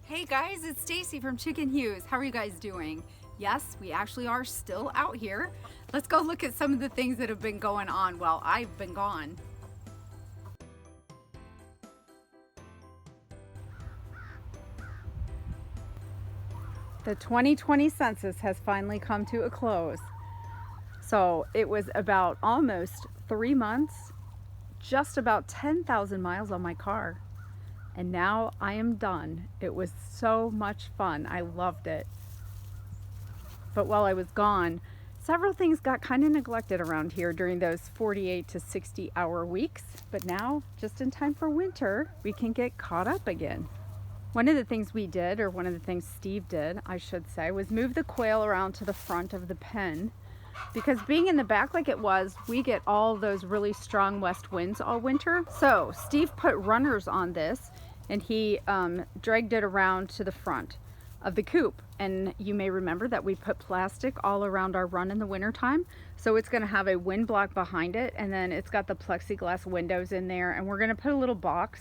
Hey guys, it's Stacy from Chicken Hughes. How are you guys doing? Yes, we actually are still out here. Let's go look at some of the things that have been going on while I've been gone. The 2020 census has finally come to a close. So it was about almost 3 months, just about 10,000 miles on my car. And now I am done. It was so much fun. I loved it. But while I was gone, several things got kind of neglected around here during those 48 to 60 hour weeks. But now, just in time for winter, we can get caught up again. One of the things we did, or one of the things Steve did, I should say, was move the quail around to the front of the pen. Because being in the back like it was, we get all those really strong west winds all winter. So Steve put runners on this and he dragged it around to the front of the coop. And you may remember that we put plastic all around our run in the wintertime. So it's gonna have a wind block behind it, and then it's got the plexiglass windows in there, and we're gonna put a little box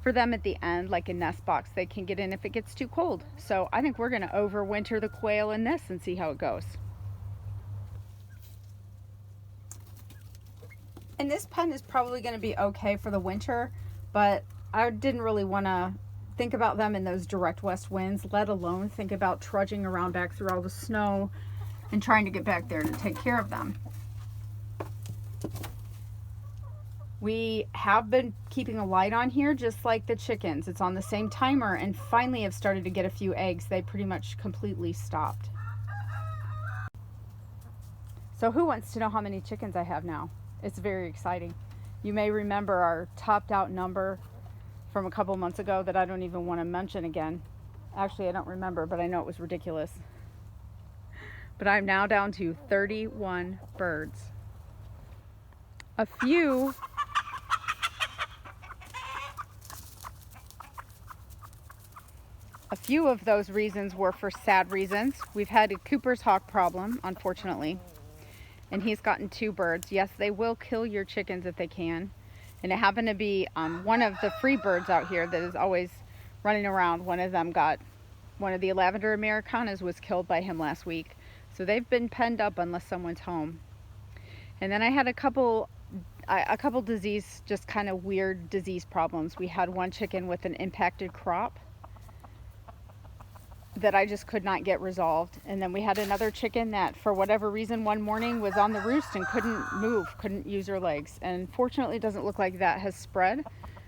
for them at the end, like a nest box they can get in if it gets too cold. So I think we're gonna overwinter the quail in this and see how it goes. And this pen is probably gonna be okay for the winter, but I didn't really wanna think about them in those direct west winds, let alone think about trudging around back through all the snow and trying to get back there to take care of them. We have been keeping a light on here just like the chickens. It's on the same timer, and finally have started to get a few eggs. They pretty much completely stopped. So who wants to know how many chickens I have now? It's very exciting. You may remember our topped out number from a couple months ago that I don't even want to mention again. Actually, I don't remember, but I know it was ridiculous. But I'm now down to 31 birds. A few of those reasons were for sad reasons. We've had a Cooper's hawk problem, unfortunately, and he's gotten 2 birds. Yes, they will kill your chickens if they can. And it happened to be one of the free birds out here that is always running around. One of the lavender Americanas was killed by him last week. So they've been penned up unless someone's home. And then I had a couple disease, just kind of weird disease problems. We had one chicken with an impacted crop that I just could not get resolved. And then we had another chicken that for whatever reason one morning was on the roost and couldn't move, couldn't use her legs. And fortunately it doesn't look like that has spread.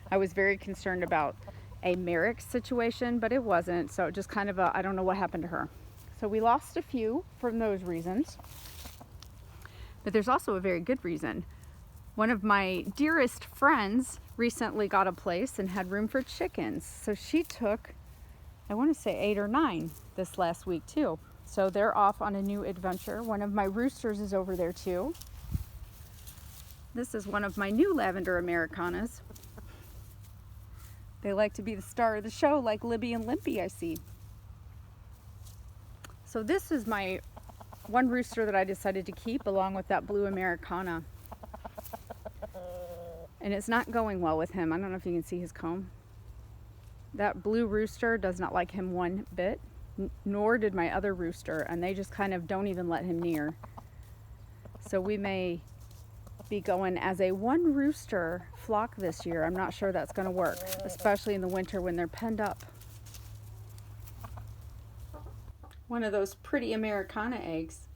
I was very concerned about a Merrick situation, but it wasn't. So just kind of I don't know what happened to her. So we lost a few from those reasons. But there's also a very good reason. One of my dearest friends recently got a place and had room for chickens. So she took, I want to say 8 or 9 this last week too. So they're off on a new adventure. One of my roosters is over there too. This is one of my new lavender Americanas. They like to be the star of the show like Libby and Limpy, I see. So this is my one rooster that I decided to keep along with that blue Americana. And it's not going well with him. I don't know if you can see his comb. That blue rooster does not like him one bit, nor did my other rooster, and they just kind of don't even let him near. So we may be going as a one rooster flock this year. I'm not sure that's going to work, especially in the winter when they're penned up. One of those pretty Americana eggs.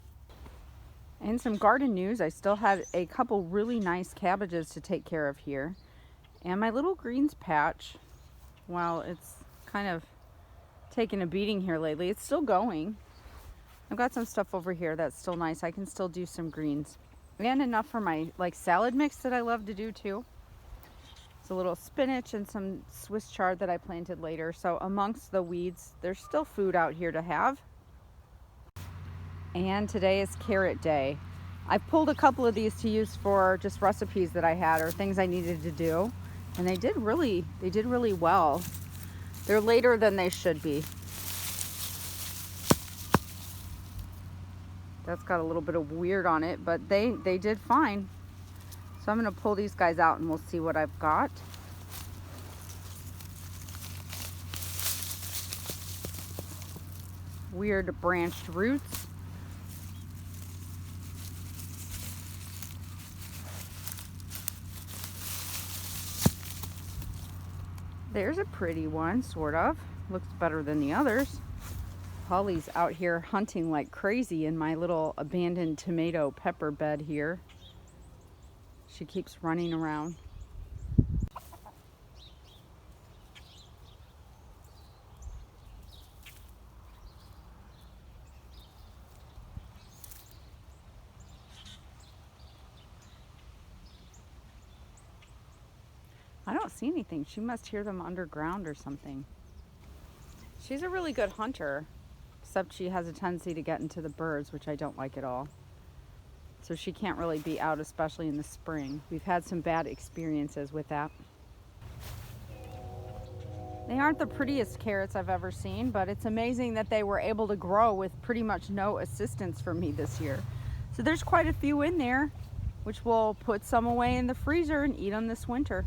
And some garden news. I still had a couple really nice cabbages to take care of here. And my little greens patch, while it's kind of taken a beating here lately, it's still going. I've got some stuff over here that's still nice. I can still do some greens. And enough for my salad mix that I love to do too. It's a little spinach and some Swiss chard that I planted later. So amongst the weeds, there's still food out here to have. And today is carrot day. I pulled a couple of these to use for just recipes that I had or things I needed to do. And they did really well. They're later than they should be. That's got a little bit of weird on it, but they did fine. So I'm gonna pull these guys out and we'll see what I've got. weird branched roots. There's a pretty one, sort of. Looks better than the others. Holly's out here hunting like crazy in my little abandoned tomato pepper bed here. She keeps running around. I don't see anything. She must hear them underground or something. She's a really good hunter, except she has a tendency to get into the birds, which I don't like at all. So she can't really be out, especially in the spring. We've had some bad experiences with that. They aren't the prettiest carrots I've ever seen, but it's amazing that they were able to grow with pretty much no assistance from me this year. So there's quite a few in there, which we'll put some away in the freezer and eat them this winter.